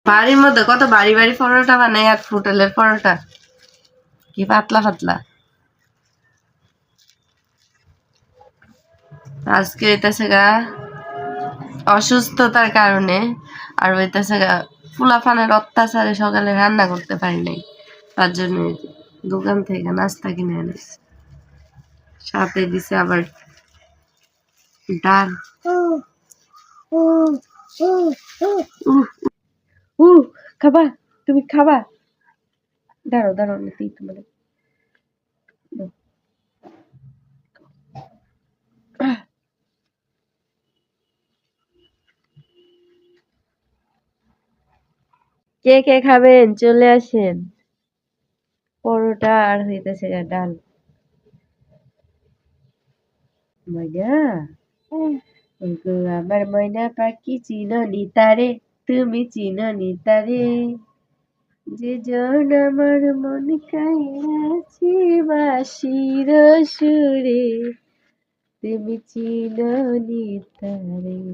বাড়ির মধ্যে কত বাড়ি বাড়ি পরোটা বানাই, আর হোটেলের পরোটা কি পাতলা পাতলা। আজকে হইতেছে গা অসুস্থতার কারণে, আর হইতেছে গা ফুলাফানের অত্যাচারে সকালে রান্না করতে পারি নাই, তার জন্য দোকান থেকে নাস্তা কিনে এনেছি, সাথে দিছে আবার ডাল। খাবা, তুমি খাবা? দাঁড়ো দাঁড়ো, নিতেই তোমার কে কে খাবেন চলে আসেন। পরোটা আর হইতেছে ডাল। ময়না, ওগো আমার ময়না পাখি চিননি তারে, তুমি চিননি তারে, যে জন আমার মন কাইরাছি বাঁশির সুরে, তুমি চিননি তারে।